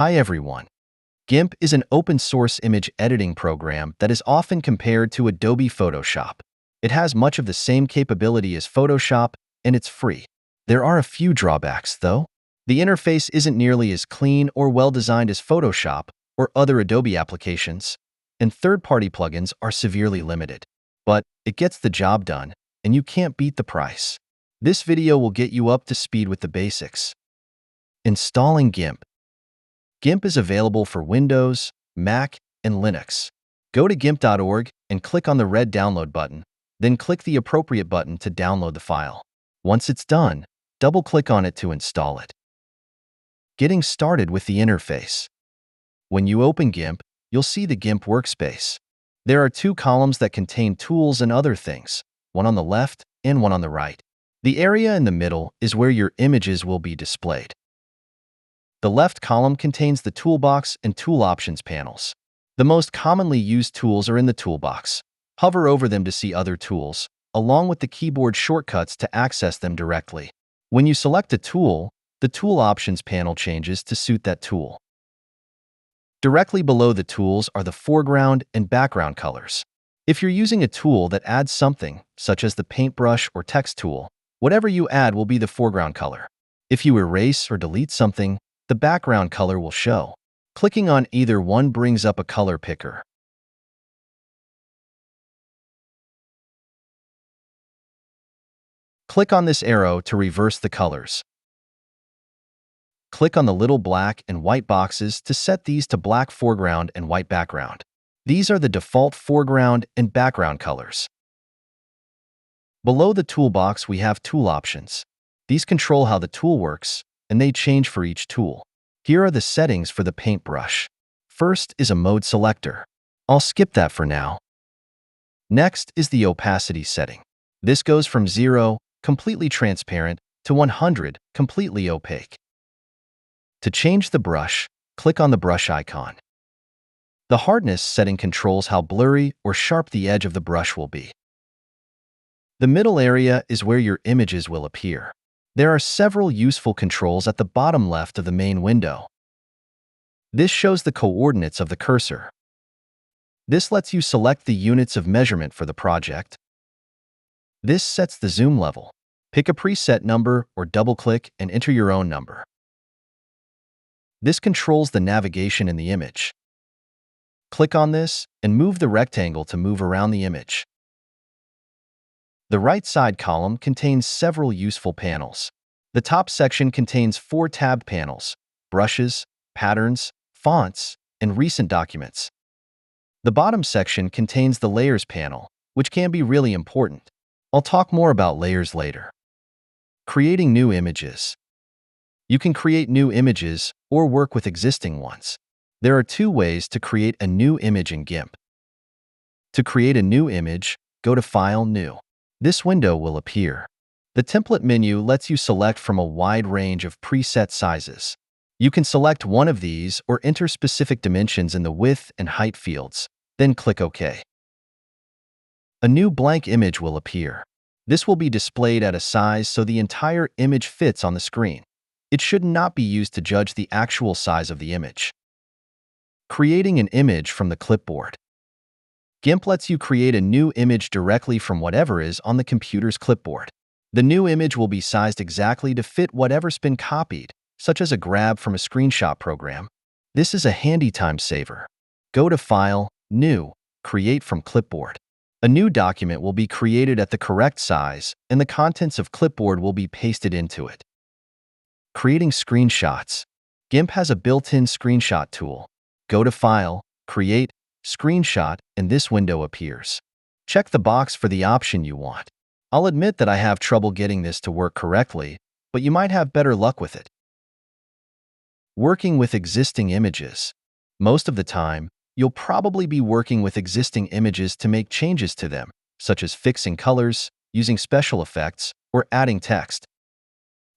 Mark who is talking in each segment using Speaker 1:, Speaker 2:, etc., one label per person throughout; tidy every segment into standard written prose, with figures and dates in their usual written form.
Speaker 1: Hi everyone. GIMP is an open-source image editing program that is often compared to Adobe Photoshop. It has much of the same capability as Photoshop, and it's free. There are a few drawbacks, though. The interface isn't nearly as clean or well-designed as Photoshop or other Adobe applications, and third-party plugins are severely limited. But it gets the job done, and you can't beat the price. This video will get you up to speed with the basics. Installing GIMP. GIMP is available for Windows, Mac, and Linux. Go to gimp.org and click on the red download button, then click the appropriate button to download the file. Once it's done, double-click on it to install it. Getting started with the interface. When you open GIMP, you'll see the GIMP workspace. There are two columns that contain tools and other things, one on the left and one on the right. The area in the middle is where your images will be displayed. The left column contains the Toolbox and Tool Options panels. The most commonly used tools are in the toolbox. Hover over them to see other tools, along with the keyboard shortcuts to access them directly. When you select a tool, the Tool Options panel changes to suit that tool. Directly below the tools are the foreground and background colors. If you're using a tool that adds something, such as the paintbrush or text tool, whatever you add will be the foreground color. If you erase or delete something, the background color will show. Clicking on either one brings up a color picker. Click on this arrow to reverse the colors. Click on the little black and white boxes to set these to black foreground and white background. These are the default foreground and background colors. Below the toolbox, we have tool options. These control how the tool works, and they change for each tool. Here are the settings for the paintbrush. First is a mode selector. I'll skip that for now. Next is the opacity setting. This goes from 0, completely transparent, to 100, completely opaque. To change the brush, click on the brush icon. The hardness setting controls how blurry or sharp the edge of the brush will be. The middle area is where your images will appear. There are several useful controls at the bottom left of the main window. This shows the coordinates of the cursor. This lets you select the units of measurement for the project. This sets the zoom level. Pick a preset number or double-click and enter your own number. This controls the navigation in the image. Click on this and move the rectangle to move around the image. The right side column contains several useful panels. The top section contains 4 tabbed panels: brushes, patterns, fonts, and recent documents. The bottom section contains the layers panel, which can be really important. I'll talk more about layers later. Creating new images. You can create new images or work with existing ones. There are 2 ways to create a new image in GIMP. To create a new image, go to File, New. This window will appear. The template menu lets you select from a wide range of preset sizes. You can select one of these or enter specific dimensions in the width and height fields, then click OK. A new blank image will appear. This will be displayed at a size so the entire image fits on the screen. It should not be used to judge the actual size of the image. Creating an image from the clipboard. GIMP lets you create a new image directly from whatever is on the computer's clipboard. The new image will be sized exactly to fit whatever's been copied, such as a grab from a screenshot program. This is a handy time saver. Go to File, New, Create from Clipboard. A new document will be created at the correct size, and the contents of Clipboard will be pasted into it. Creating screenshots. GIMP has a built-in screenshot tool. Go to File, Create, Screenshot, and this window appears. Check the box for the option you want. I'll admit that I have trouble getting this to work correctly, but you might have better luck with it. Working with existing images. Most of the time, you'll probably be working with existing images to make changes to them, such as fixing colors, using special effects, or adding text.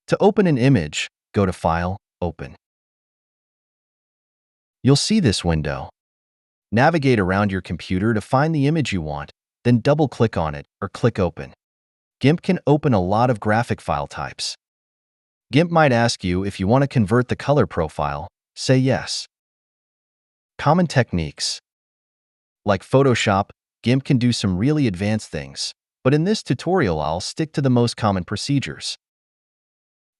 Speaker 1: To open an image, go to File, Open. You'll see this window. Navigate around your computer to find the image you want, then double-click on it or click Open. GIMP can open a lot of graphic file types. GIMP might ask you if you want to convert the color profile, Say yes. Common techniques. Like Photoshop, GIMP can do some really advanced things, but in this tutorial I'll stick to the most common procedures.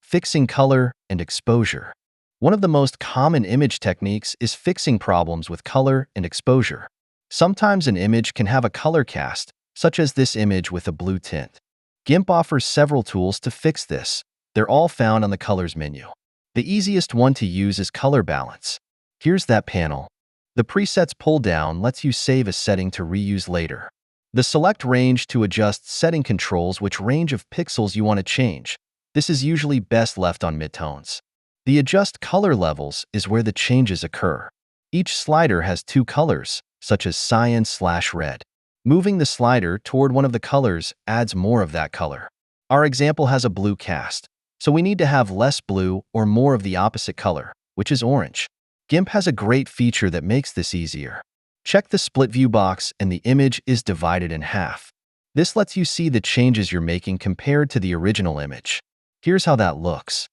Speaker 1: Fixing color and exposure. One of the most common image techniques is fixing problems with color and exposure. Sometimes an image can have a color cast, such as this image with a blue tint. GIMP offers several tools to fix this. They're all found on the Colors menu. The easiest one to use is Color Balance. Here's that panel. The Presets pull-down lets you save a setting to reuse later. The Select range to adjust setting controls which range of pixels you want to change. This is usually best left on midtones. The Adjust Color Levels is where the changes occur. Each slider has two colors, such as cyan/red. Moving the slider toward one of the colors adds more of that color. Our example has a blue cast, so we need to have less blue or more of the opposite color, which is orange. GIMP has a great feature that makes this easier. Check the split view box and the image is divided in half. This lets you see the changes you're making compared to the original image. Here's how that looks.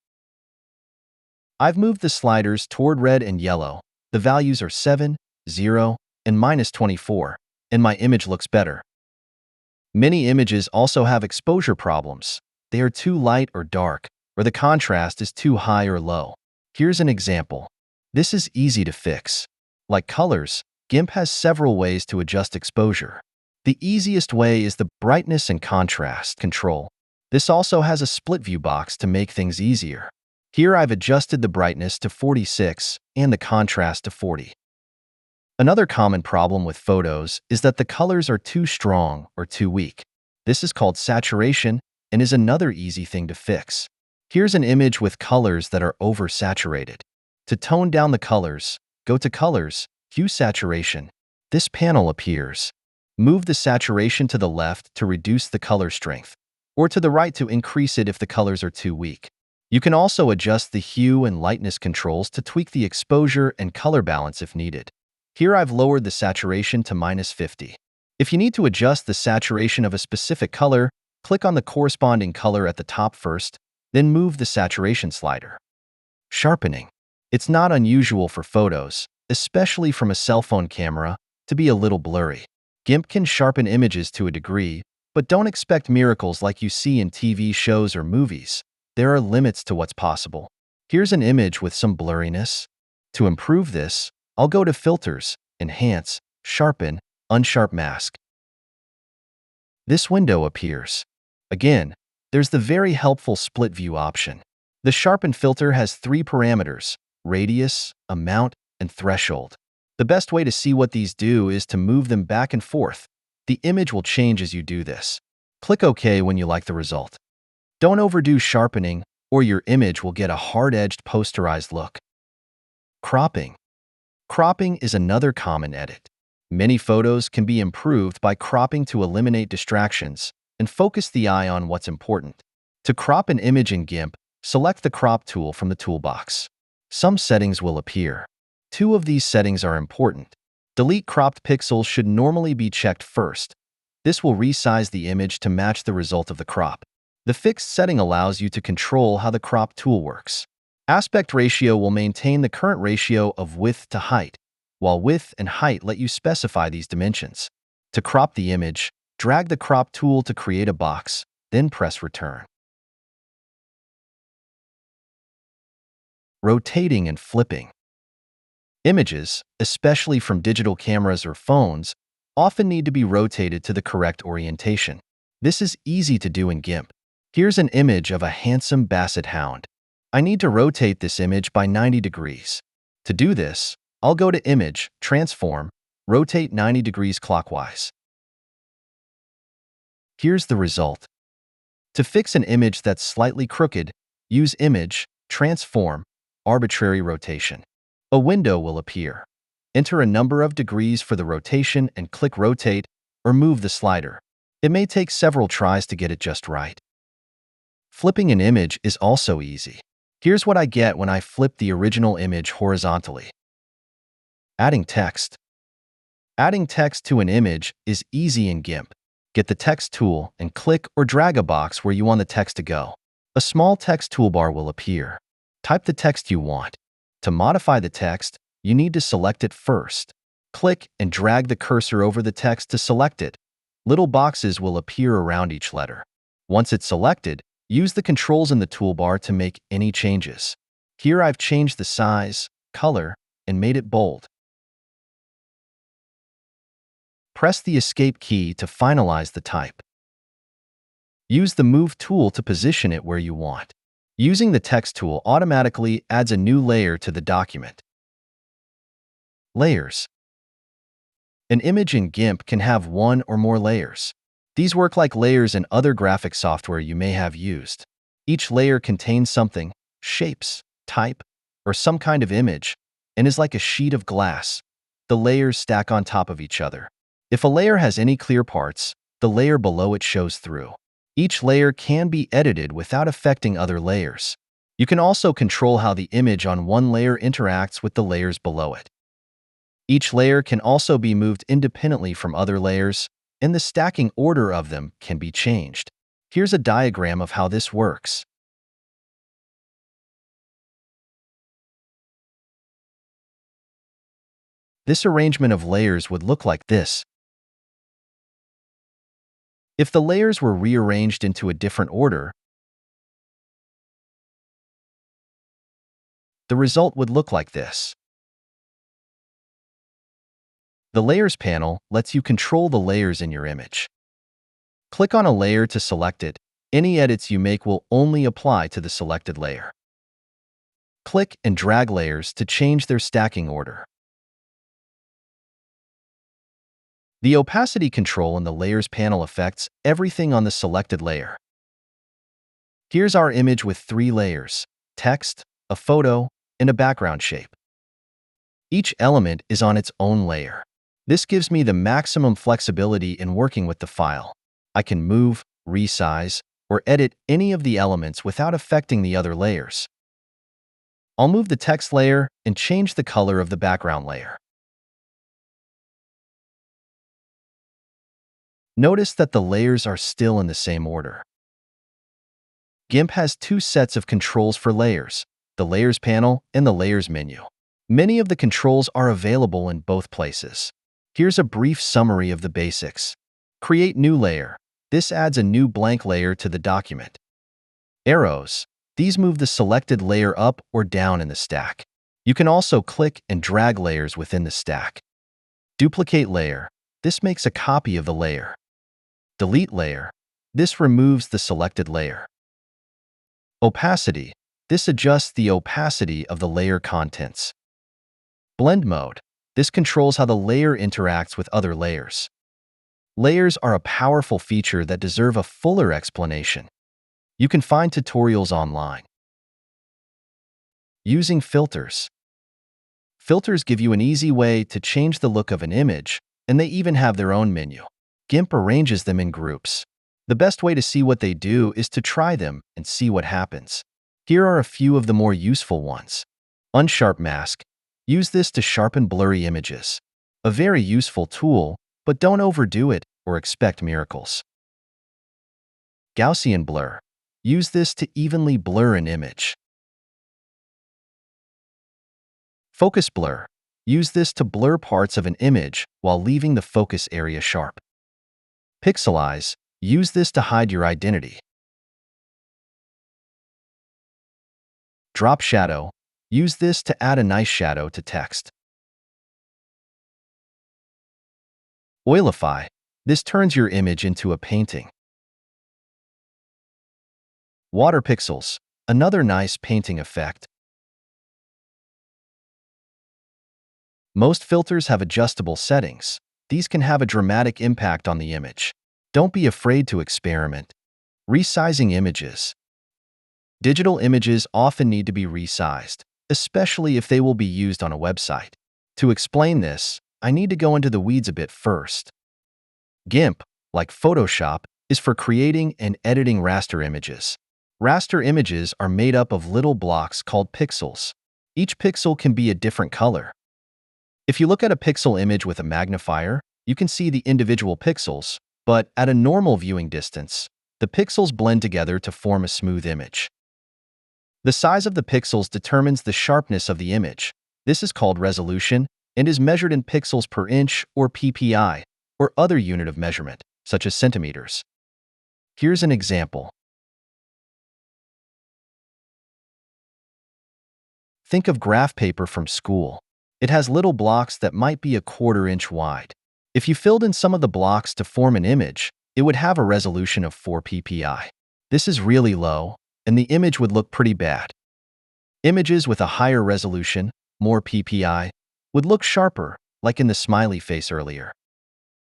Speaker 1: I've moved the sliders toward red and yellow. The values are 7, 0, and -24, and my image looks better. Many images also have exposure problems. They are too light or dark, or the contrast is too high or low. Here's an example. This is easy to fix. Like colors, GIMP has several ways to adjust exposure. The easiest way is the brightness and contrast control. This also has a split view box to make things easier. Here I've adjusted the brightness to 46 and the contrast to 40. Another common problem with photos is that the colors are too strong or too weak. This is called saturation and is another easy thing to fix. Here's an image with colors that are oversaturated. To tone down the colors, go to Colors, Hue Saturation. This panel appears. Move the saturation to the left to reduce the color strength, or to the right to increase it if the colors are too weak. You can also adjust the hue and lightness controls to tweak the exposure and color balance if needed. Here I've lowered the saturation to -50. If you need to adjust the saturation of a specific color, click on the corresponding color at the top first, then move the saturation slider. Sharpening. It's not unusual for photos, especially from a cell phone camera, to be a little blurry. GIMP can sharpen images to a degree, but don't expect miracles like you see in TV shows or movies. There are limits to what's possible. Here's an image with some blurriness. To improve this, I'll go to Filters, Enhance, Sharpen, Unsharp Mask. This window appears. Again, there's the very helpful split view option. The Sharpen filter has 3 parameters: radius, amount, and threshold. The best way to see what these do is to move them back and forth. The image will change as you do this. Click OK when you like the result. Don't overdo sharpening, or your image will get a hard-edged posterized look. Cropping. Cropping is another common edit. Many photos can be improved by cropping to eliminate distractions and focus the eye on what's important. To crop an image in GIMP, select the Crop tool from the toolbox. Some settings will appear. 2 of these settings are important. Delete cropped pixels should normally be checked first. This will resize the image to match the result of the crop. The fixed setting allows you to control how the crop tool works. Aspect ratio will maintain the current ratio of width to height, while width and height let you specify these dimensions. To crop the image, drag the crop tool to create a box, then press Return. Rotating and flipping. Images, especially from digital cameras or phones, often need to be rotated to the correct orientation. This is easy to do in GIMP. Here's an image of a handsome basset hound. I need to rotate this image by 90 degrees. To do this, I'll go to Image, Transform, Rotate 90 degrees clockwise. Here's the result. To fix an image that's slightly crooked, use Image, Transform, Arbitrary Rotation. A window will appear. Enter a number of degrees for the rotation and click Rotate or move the slider. It may take several tries to get it just right. Flipping an image is also easy. Here's what I get when I flip the original image horizontally. Adding text. Adding text to an image is easy in GIMP. Get the Text tool and click or drag a box where you want the text to go. A small text toolbar will appear. Type the text you want. To modify the text, you need to select it first. Click and drag the cursor over the text to select it. Little boxes will appear around each letter. Once it's selected, use the controls in the toolbar to make any changes. Here I've changed the size, color, and made it bold. Press the Escape key to finalize the type. Use the Move tool to position it where you want. Using the Text tool automatically adds a new layer to the document. Layers. An image in GIMP can have one or more layers. These work like layers in other graphic software you may have used. Each layer contains something, shapes, type, or some kind of image, and is like a sheet of glass. The layers stack on top of each other. If a layer has any clear parts, the layer below it shows through. Each layer can be edited without affecting other layers. You can also control how the image on one layer interacts with the layers below it. Each layer can also be moved independently from other layers, and the stacking order of them can be changed. Here's a diagram of how this works. This arrangement of layers would look like this. If the layers were rearranged into a different order, the result would look like this. The Layers panel lets you control the layers in your image. Click on a layer to select it. Any edits you make will only apply to the selected layer. Click and drag layers to change their stacking order. The opacity control in the Layers panel affects everything on the selected layer. Here's our image with 3 layers: text, a photo, and a background shape. Each element is on its own layer. This gives me the maximum flexibility in working with the file. I can move, resize, or edit any of the elements without affecting the other layers. I'll move the text layer and change the color of the background layer. Notice that the layers are still in the same order. GIMP has 2 sets of controls for layers: the Layers panel and the Layers menu. Many of the controls are available in both places. Here's a brief summary of the basics. Create new layer. This adds a new blank layer to the document. Arrows. These move the selected layer up or down in the stack. You can also click and drag layers within the stack. Duplicate layer. This makes a copy of the layer. Delete layer. This removes the selected layer. Opacity. This adjusts the opacity of the layer contents. Blend mode. This controls how the layer interacts with other layers. Layers are a powerful feature that deserve a fuller explanation. You can find tutorials online. Using filters. Filters give you an easy way to change the look of an image, and they even have their own menu. GIMP arranges them in groups. The best way to see what they do is to try them and see what happens. Here are a few of the more useful ones. Unsharp mask. Use this to sharpen blurry images. A very useful tool, but don't overdo it or expect miracles. Gaussian blur. Use this to evenly blur an image. Focus blur. Use this to blur parts of an image while leaving the focus area sharp. Pixelize. Use this to hide your identity. Drop shadow. Use this to add a nice shadow to text. Oilify. This turns your image into a painting. Water pixels. Another nice painting effect. Most filters have adjustable settings. These can have a dramatic impact on the image. Don't be afraid to experiment. Resizing images. Digital images often need to be resized, especially if they will be used on a website. To explain this, I need to go into the weeds a bit first. GIMP, like Photoshop, is for creating and editing raster images. Raster images are made up of little blocks called pixels. Each pixel can be a different color. If you look at a pixel image with a magnifier, you can see the individual pixels, but at a normal viewing distance, the pixels blend together to form a smooth image. The size of the pixels determines the sharpness of the image. This is called resolution and is measured in pixels per inch or ppi, or other unit of measurement, such as centimeters. Here's an example. Think of graph paper from school. It has little blocks that might be a quarter-inch wide. If you filled in some of the blocks to form an image, it would have a resolution of 4 ppi. This is really low, and the image would look pretty bad. Images with a higher resolution, more ppi, would look sharper, like in the smiley face earlier.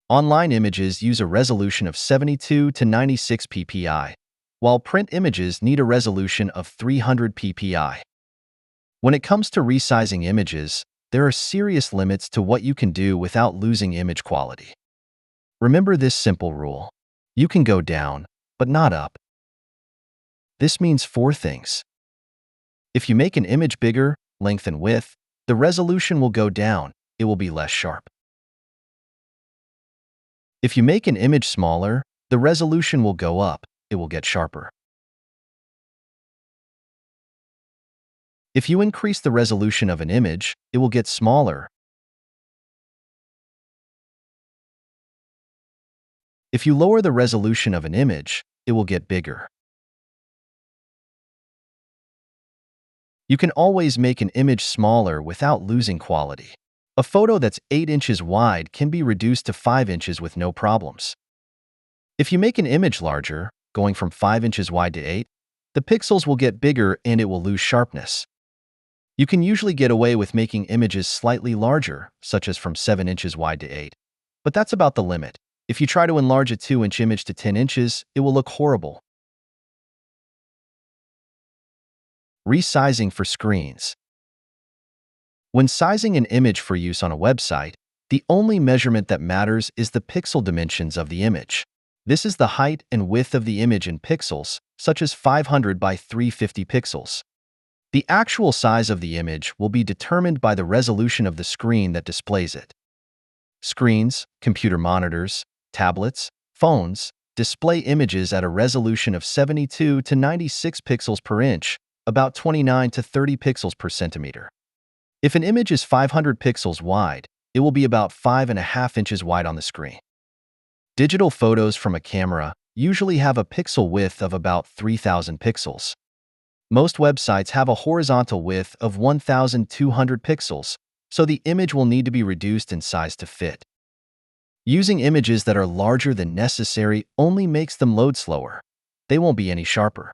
Speaker 1: Online images use a resolution of 72 to 96 ppi, while print images need a resolution of 300 ppi. When it comes to resizing images, there are serious limits to what you can do without losing image quality. Remember this simple rule. You can go down, but not up. This means 4 things. If you make an image bigger, length and width, the resolution will go down, it will be less sharp. If you make an image smaller, the resolution will go up, it will get sharper. If you increase the resolution of an image, it will get smaller. If you lower the resolution of an image, it will get bigger. You can always make an image smaller without losing quality. A photo that's 8 inches wide can be reduced to 5 inches with no problems. If you make an image larger, going from 5 inches wide to 8, the pixels will get bigger and it will lose sharpness. You can usually get away with making images slightly larger, such as from 7 inches wide to 8. But that's about the limit. If you try to enlarge a 2-inch image to 10 inches, it will look horrible. Resizing for screens. When sizing an image for use on a website, the only measurement that matters is the pixel dimensions of the image. This is the height and width of the image in pixels, such as 500 by 350 pixels. The actual size of the image will be determined by the resolution of the screen that displays it. Screens, computer monitors, tablets, phones, display images at a resolution of 72 to 96 pixels per inch, about 29 to 30 pixels per centimeter. If an image is 500 pixels wide, it will be about 5.5 inches wide on the screen. Digital photos from a camera usually have a pixel width of about 3,000 pixels. Most websites have a horizontal width of 1,200 pixels, so the image will need to be reduced in size to fit. Using images that are larger than necessary only makes them load slower. They won't be any sharper.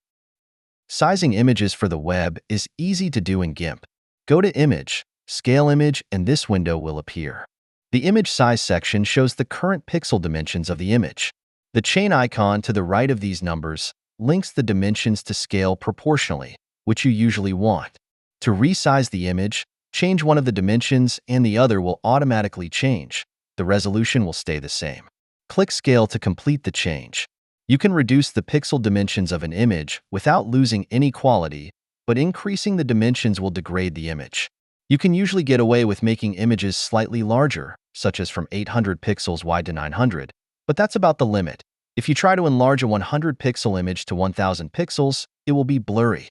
Speaker 1: Sizing images for the web is easy to do in GIMP. Go to Image, Scale Image, and this window will appear. The Image Size section shows the current pixel dimensions of the image. The chain icon to the right of these numbers links the dimensions to scale proportionally, which you usually want. To resize the image, change one of the dimensions and the other will automatically change. The resolution will stay the same. Click Scale to complete the change. You can reduce the pixel dimensions of an image without losing any quality, but increasing the dimensions will degrade the image. You can usually get away with making images slightly larger, such as from 800 pixels wide to 900, but that's about the limit. If you try to enlarge a 100 pixel image to 1000 pixels, it will be blurry.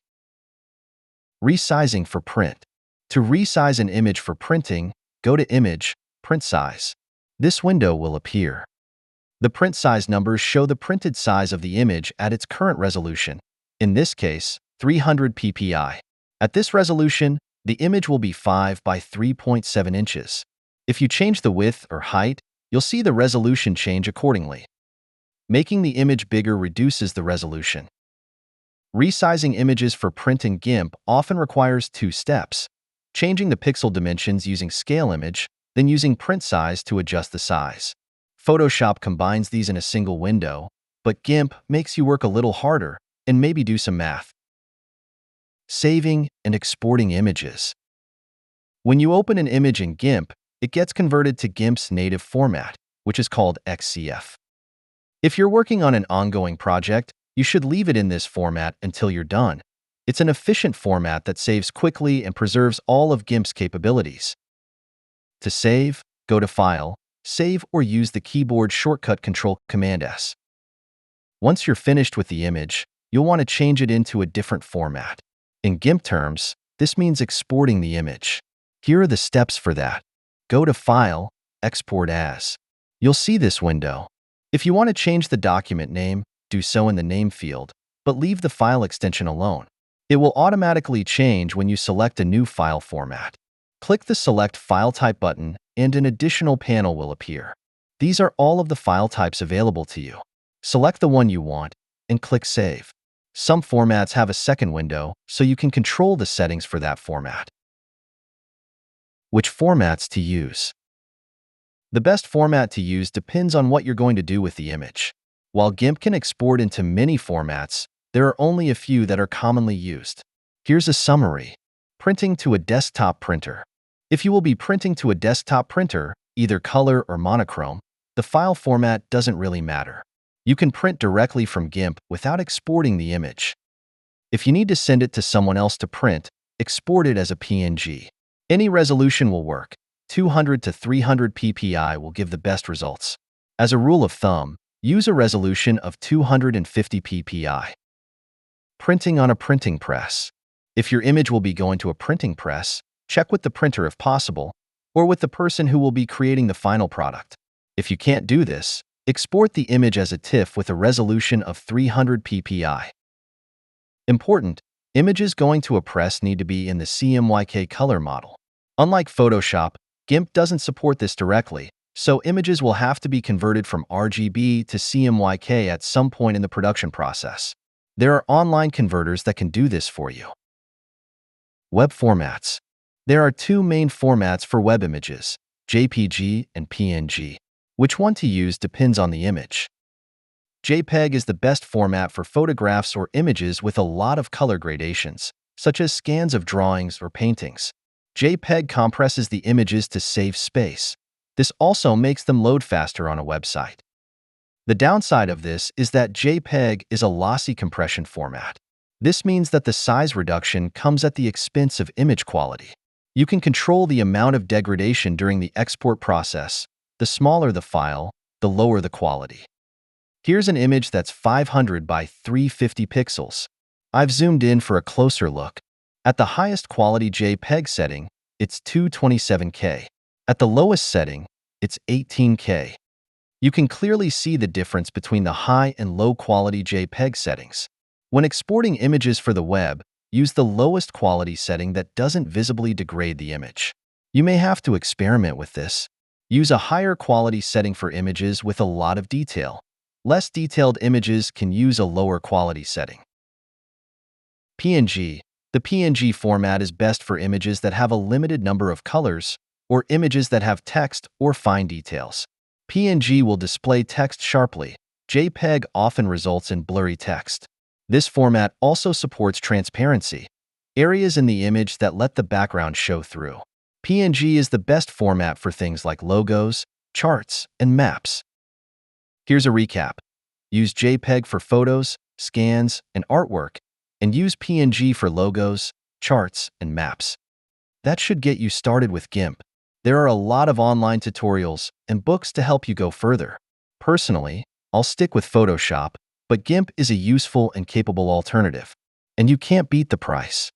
Speaker 1: Resizing for print. To resize an image for printing, go to Image, Print Size. This window will appear. The print size numbers show the printed size of the image at its current resolution, in this case, 300 ppi. At this resolution, the image will be 5 by 3.7 inches. If you change the width or height, you'll see the resolution change accordingly. Making the image bigger reduces the resolution. Resizing images for print in GIMP often requires 2 steps: changing the pixel dimensions using Scale Image, then using Print Size to adjust the size. Photoshop combines these in a single window, but GIMP makes you work a little harder and maybe do some math. Saving and exporting images. When you open an image in GIMP, it gets converted to GIMP's native format, which is called XCF. If you're working on an ongoing project, you should leave it in this format until you're done. It's an efficient format that saves quickly and preserves all of GIMP's capabilities. To save, go to File, Save, or use the keyboard shortcut Ctrl-Command-S. Once you're finished with the image, you'll want to change it into a different format. In GIMP terms, this means exporting the image. Here are the steps for that. Go to File, Export As. You'll see this window. If you want to change the document name, do so in the name field, but leave the file extension alone. It will automatically change when you select a new file format. Click the Select File Type button and an additional panel will appear. These are all of the file types available to you. Select the one you want and click Save. Some formats have a second window, so you can control the settings for that format. Which formats to use? The best format to use depends on what you're going to do with the image. While GIMP can export into many formats, there are only a few that are commonly used. Here's a summary. Printing to a desktop printer. If you will be printing to a desktop printer, either color or monochrome, the file format doesn't really matter. You can print directly from GIMP without exporting the image. If you need to send it to someone else to print, export it as a PNG. Any resolution will work. 200 to 300 ppi will give the best results. As a rule of thumb, use a resolution of 250 ppi. Printing on a printing press. If your image will be going to a printing press, check with the printer if possible, or with the person who will be creating the final product. If you can't do this, export the image as a TIFF with a resolution of 300 ppi. Important: images going to a press need to be in the CMYK color model. Unlike Photoshop, GIMP doesn't support this directly, so images will have to be converted from RGB to CMYK at some point in the production process. There are online converters that can do this for you. Web formats. There are two main formats for web images, JPG and PNG. Which one to use depends on the image. JPEG is the best format for photographs or images with a lot of color gradations, such as scans of drawings or paintings. JPEG compresses the images to save space. This also makes them load faster on a website. The downside of this is that JPEG is a lossy compression format. This means that the size reduction comes at the expense of image quality. You can control the amount of degradation during the export process. The smaller the file, the lower the quality. Here's an image that's 500 by 350 pixels. I've zoomed in for a closer look. At the highest quality JPEG setting, it's 227K. At the lowest setting, it's 18K. You can clearly see the difference between the high and low quality JPEG settings. When exporting images for the web, use the lowest quality setting that doesn't visibly degrade the image. You may have to experiment with this. Use a higher quality setting for images with a lot of detail. Less detailed images can use a lower quality setting. PNG. The PNG format is best for images that have a limited number of colors or images that have text or fine details. PNG will display text sharply. JPEG often results in blurry text. This format also supports transparency, areas in the image that let the background show through. PNG is the best format for things like logos, charts, and maps. Here's a recap. Use JPEG for photos, scans, and artwork, and use PNG for logos, charts, and maps. That should get you started with GIMP. There are a lot of online tutorials and books to help you go further. Personally, I'll stick with Photoshop, but GIMP is a useful and capable alternative, and you can't beat the price.